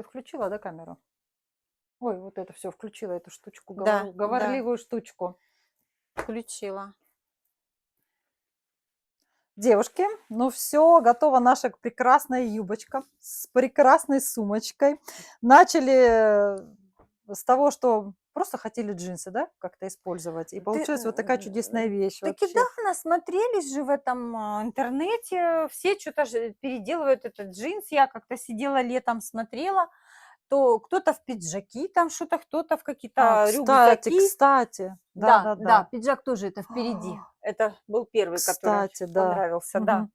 Ты включила, да, камеру? Ой, вот это все, включила эту штучку, Да, говорливую штучку. включила. Девушки, ну все, готова наша прекрасная юбочка с прекрасной сумочкой. Начали с того, что просто хотели джинсы, да, как-то использовать. И получилась вот такая чудесная вещь Таки да, вообще. насмотрелись же в этом интернете, все что-то же переделывают этот джинс. Я как-то сидела летом, смотрела, то кто-то в пиджаки там что-то, кто-то в какие-то рюкзаки. Кстати, Да, да, да-да-да. пиджак тоже это впереди. Это был первый, который Кстати, да. понравился, да. Мгм.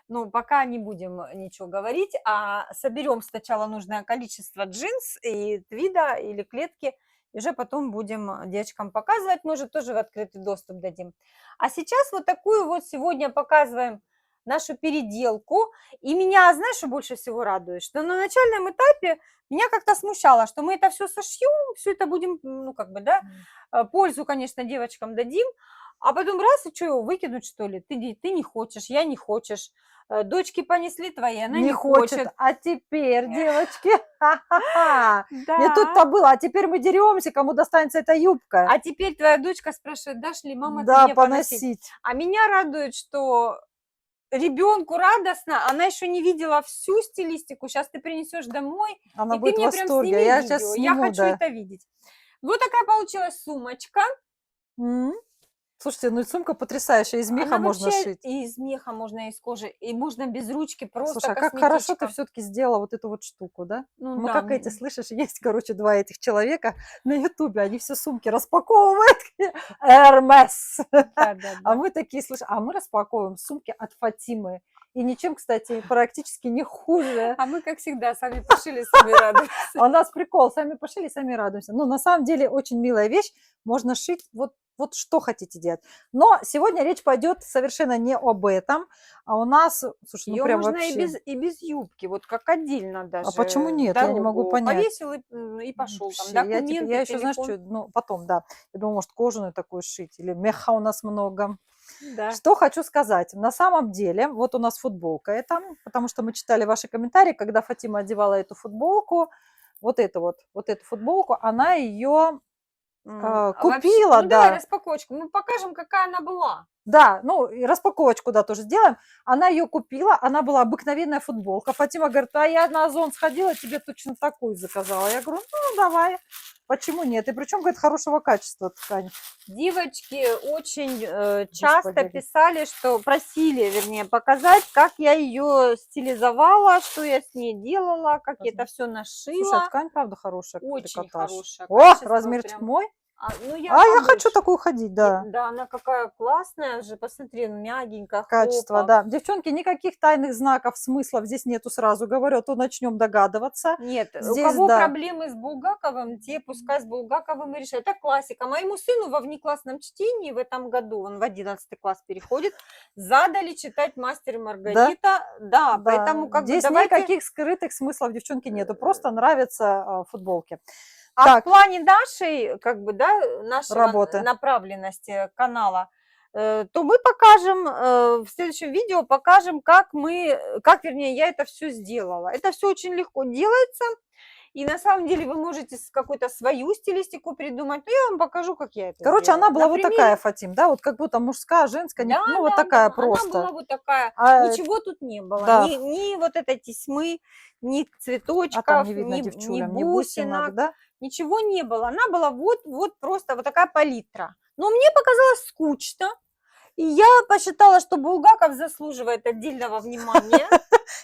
Ну, пока не будем ничего говорить, а соберем сначала нужное количество джинс и твида или клетки, и уже потом будем девочкам показывать, может, тоже в открытый доступ дадим. А сейчас вот такую вот сегодня показываем нашу переделку. И меня, знаешь, что больше всего радует? Что на начальном этапе меня как-то смущало, что мы это все сошьем, все это будем, ну, как бы, да, пользу, конечно, девочкам дадим, а потом раз, и что, его выкинуть, что ли? Ты не хочешь, я не хочешь. Дочки понесли твои, она Не не хочет. хочет. А теперь, девочки, ха-ха-ха, не Да. тут-то было. А теперь мы деремся, кому достанется эта юбка. А теперь твоя дочка спрашивает, дашь ли, мама, ты Да, мне поносить? поносить. А меня радует, что ребенку радостно, она еще не видела всю стилистику. Сейчас ты принесешь домой, Она и ты будет в мне прям восторге. А сними я сейчас видео. Я сниму, хочу да. это видеть. Вот такая получилась сумочка. М. Слушайте, ну и сумка потрясающая. Из меха Она можно вообще шить. и из меха можно, и из кожи, и можно без ручки, просто Слушай, а как хорошо ты косметичка. все-таки сделала вот эту вот штуку, да? Ну Мы да, как эти, слышишь, есть, короче, два этих человека на Ютубе, они все сумки распаковывают. Hermes. да, да, А да. мы такие, слушай, а мы распаковываем сумки от Фатимы. И ничем, кстати, практически не хуже. А мы, как всегда, сами пошили, сами радуемся. А у нас прикол, сами пошили, сами радуемся. Ну, на самом деле, очень милая вещь. Можно шить вот что хотите делать. Но сегодня речь пойдет совершенно не об этом, а у нас, слушай, ну Ее прям можно вообще. и без юбки, вот как отдельно А почему даже нет? Я не могу дорогу понять. повесил и пошел. Там Вообще, документы, я еще, знаешь, телефон. что, ну, потом, да. Я думаю, может, кожаную такую шить, или меха у нас много. Да. Что хочу сказать. На самом деле, вот у нас футболка эта, потому что мы читали ваши комментарии, когда Фатима одевала эту футболку, вот эту футболку, она ее Вообще, купила, ну давай да. распаковочку, мы покажем, какая она была. Да, ну и распаковочку, да, тоже сделаем. Она ее купила, она была обыкновенная футболка. Фатима говорит, а я на Озон сходила, тебе точно такую заказала. Я говорю, ну давай, почему нет? И причем, говорит, хорошего качества ткань. Девочки очень часто Господи. писали, что просили, вернее, показать, как я ее стилизовала, что я с ней делала, как я это все Слушай, а нашила. ткань, правда, хорошая, Очень трикотаж. хорошее О, качество, размерчик прям. мой. Ну, я А я хочу побольше. такую ходить, да. Да, она какая классная же, посмотри, мягенькая, Качество, хлопок. да. Девчонки, никаких тайных знаков, смыслов здесь нету, сразу говорю, а то начнем догадываться. Нет, у Здесь, кого да. проблемы с Булгаковым, те пускай с Булгаковым и решают. Это классика. Моему сыну во внеклассном чтении в этом году, он в 11 класс переходит, задали читать «Мастер и Да? Маргарита». Да, Да, поэтому как бы здесь давайте... никаких скрытых смыслов, девчонки, нету, просто нравятся футболки. А в Так, плане нашей, как бы, да, нашего работы. направленности канала, то мы покажем, в следующем видео покажем, как, вернее, я это все сделала. Это все очень легко делается, и на самом деле вы можете какую-то свою стилистику придумать, но я вам покажу, как я это Короче, сделала. она была На вот примере. такая, Фатим, да, вот как будто мужская, женская, Да, ну вот да, такая да, она была просто. вот такая, А, ничего тут не было, да, ни вот этой тесьмы, ни а там цветочков, не видно ни девчулям, ни бусинок, бусинок. да? Ничего не было. Она была вот просто вот такая палитра. Но мне показалось скучно. И я посчитала, что Булгаков заслуживает отдельного внимания.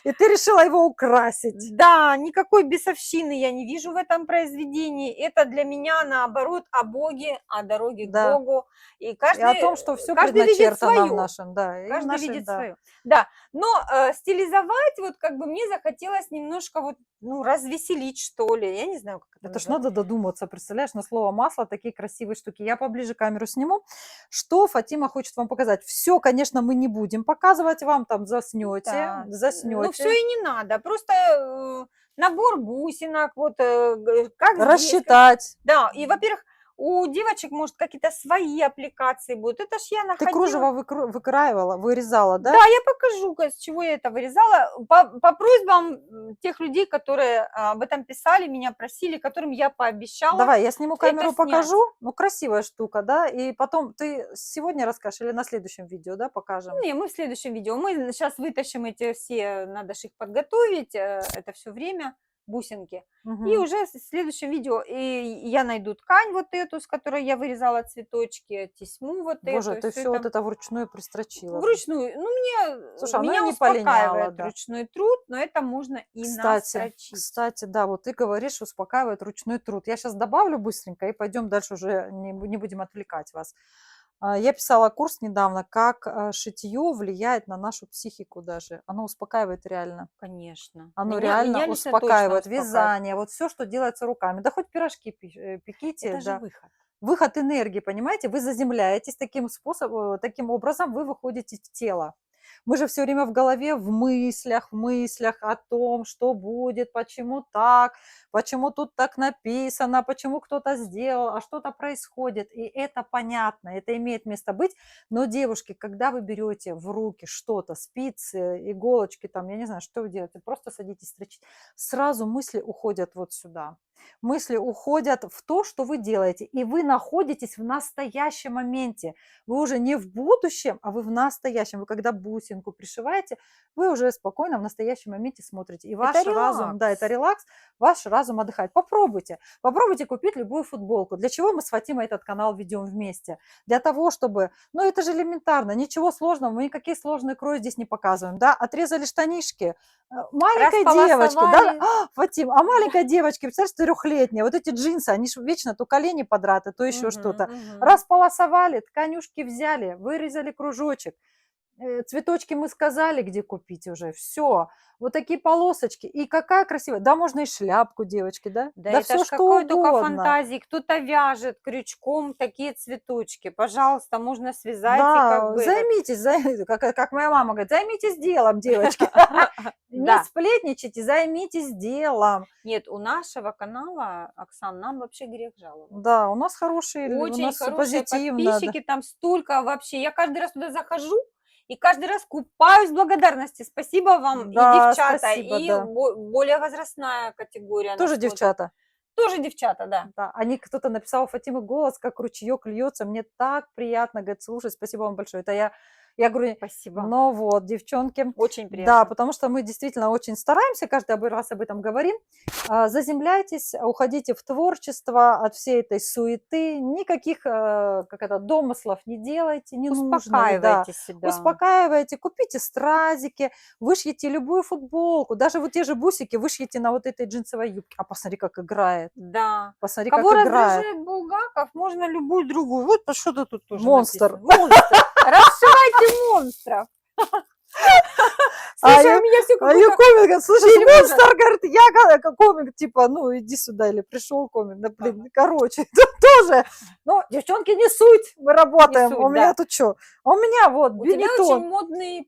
И ты решила его украсить. Да, никакой бесовщины я не вижу в этом произведении. Это для меня, наоборот, о Боге, о дороге к Да. Богу. И И о каждый, том, что все каждый видит предначертано в свое. нашем, да, и в Каждый нашей, видит да. свое. Да, но стилизовать, вот как бы мне захотелось немножко вот, ну, развеселить, что ли. Я не знаю, как это Это ж назвать. надо додуматься, представляешь, на слово масло такие красивые штуки. Я поближе камеру сниму. Что Фатима хочет вам показать? Все, конечно, мы не будем показывать вам, там заснете, Да, ну все заснете. и не надо, просто набор бусинок, вот как здесь. Рассчитать. Да, и, во-первых, У девочек, может, какие-то свои аппликации будут. Это ж я Ты находила. кружево выкраивала, вырезала, да? Да, я покажу, с чего я это вырезала. По просьбам тех людей, которые об этом писали, меня просили, которым я пообещала Давай, я сниму это камеру, снять. покажу. Ну, красивая штука, да? И потом ты сегодня расскажешь или на следующем видео, да, покажем? Не, мы в следующем видео. Мы сейчас вытащим эти все, надо же их подготовить, это все время, бусинки. И Мгм. уже в следующем видео я найду ткань вот эту, с которой я вырезала цветочки, тесьму вот Боже, эту, и ты все все вот это это вручную пристрочила. вручную. Ну, Слушай, оно и меня не полиняло, успокаивает да. ручной труд, но это можно и Кстати, настрочить. кстати, да, вот ты говоришь, успокаивает ручной труд. Я сейчас добавлю быстренько и пойдем дальше уже, не будем отвлекать вас. Я писала курс недавно, как шитье влияет на нашу психику даже. Оно успокаивает реально. Конечно. Оно Меня реально лично точно успокаивает. успокаивает. Вязание, вот все, что делается руками. Да хоть пирожки пеките, Это же да. выход. Выход энергии, понимаете? Вы заземляетесь таким способом, таким образом вы выходите в тело. Мы же все время в голове, в мыслях о том, что будет, почему так, почему тут так написано, почему кто-то сделал, а что-то происходит. И это понятно, это имеет место быть. Но, девушки, когда вы берете в руки что-то, спицы, иголочки, там, я не знаю, что вы делаете, просто садитесь строчить, сразу мысли уходят вот сюда. Мысли уходят в то, что вы делаете, и вы находитесь в настоящем моменте. Вы уже не в будущем, а вы в настоящем. Вы когда бусинку пришиваете, вы уже спокойно в настоящем моменте смотрите. И Это ваш разум, да, это релакс. релакс, ваш разум отдыхает. Попробуйте. Попробуйте купить любую футболку. Для чего мы с Фатимой этот канал ведем вместе? Для того, чтобы, ну это же элементарно, ничего сложного, мы никакие сложные крои здесь не показываем, да, отрезали штанишки, маленькой девочки, да, Располосовали. Фатим, а маленькой девочке, представляешь, 4-летняя, вот эти джинсы, они же вечно то колени подраты, то еще Мгм, что-то. мгм. Располосовали, тканюшки взяли, вырезали кружочек. Цветочки мы сказали, где купить уже. Все. Вот такие полосочки. И какая красивая. Да, можно и шляпку, девочки, да? Да Да это все ж что какой только угодно. фантазии. Кто-то вяжет крючком такие цветочки. Пожалуйста, можно связать и как Да, бы этот. займитесь, как моя мама говорит, займитесь делом, девочки. Не Да. сплетничайте, займитесь делом. Нет, у нашего канала, Оксан, нам вообще грех жаловаться. Да, у нас хорошие, у Очень нас все хорошие позитивно, да. подписчики, там столько вообще. Я каждый раз туда захожу и каждый раз купаюсь в благодарности. Спасибо вам и Да, девчата, спасибо, и да. более возрастная категория нас Тоже смотрит. девчата. Тоже девчата, да. Да, они кто-то написал: "Фатимы голос как ручеек льется". Мне так приятно, говорит, слушать. Спасибо вам большое. Это я говорю, Спасибо. ну вот, девчонки, Очень да, приятно. потому что мы действительно очень стараемся, каждый раз об этом говорим. Заземляйтесь, уходите в творчество от всей этой суеты, никаких, как это, домыслов не делайте ненужных, да. Успокаивайте себя. Успокаивайте, купите стразики, вышьете любую футболку, даже вот те же бусики вышьете на вот этой джинсовой юбке. А посмотри, как играет. Да. Посмотри, как Кого играет. раздражает Булгаков, можно любую другую. Вот что-то тут тоже Монстр. написано. Монстр. Расшивайте монстров. А Слушай, у меня все ее какой-то комик говорит: "Слушай, фильм уже. монстр, говорит, я комик, типа, ну иди сюда", или пришел комик, да, блин, Ага. короче, тут тоже. Ну, девчонки, не суть, мы работаем. суть, У меня да. тут что? А у меня вот У тебя очень бенетон. модный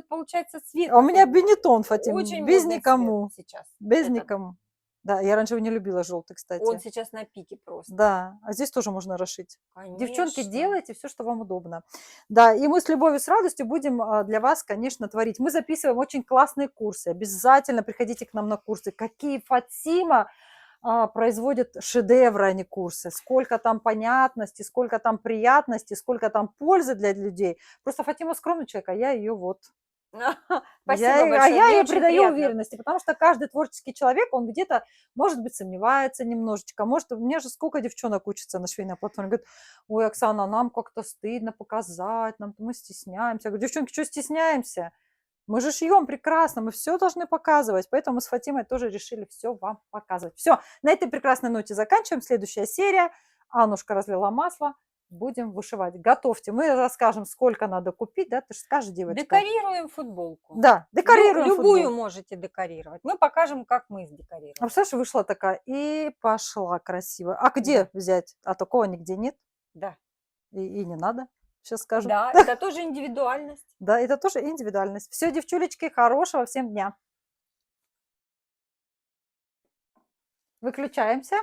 получается цвет А у меня такой. бенетон, Фатим, Очень без модный цвет никому. сейчас. Без Этот. никому. Да, я раньше его не любила желтый, Он кстати. сейчас на пике просто. Да, а здесь тоже можно расшить. Девчонки, Конечно. делайте все, что вам удобно. Да, и мы с любовью, с радостью будем для вас, конечно, творить. Мы записываем очень классные курсы. Обязательно приходите к нам на курсы. Какие Фатима производит шедевры, а не курсы. Сколько там понятности, сколько там приятности, сколько там пользы для людей. Просто Фатима скромный человек, а я ее вот. Спасибо большое. Я Мне ей очень придаю приятно. уверенности, потому что каждый творческий человек, он где-то, может быть, сомневается немножечко. Может, у меня же сколько девчонок учатся на швейной платформе. Говорят: "Ой, Оксана, нам как-то стыдно показать, мы стесняемся". Я говорю: "Девчонки, что стесняемся? Мы же шьем прекрасно, мы все должны показывать". Поэтому мы с Фатимой тоже решили все вам показывать. Все, на этой прекрасной ноте заканчиваем. Следующая серия. Аннушка разлила масло. Будем вышивать. Готовьте. Мы расскажем, сколько надо купить, да? Ты же скажешь, девочка. Декорируем футболку. Да, декорируем Любую футбол. можете декорировать. Мы покажем, как мы А сдекорировали. представляешь, вышла такая и пошла красиво. А где взять? А такого нигде нет. Да. И не надо, сейчас скажу. Да, это тоже индивидуальность. Да, это тоже индивидуальность. Все, девчулечки, хорошего всем дня. Выключаемся.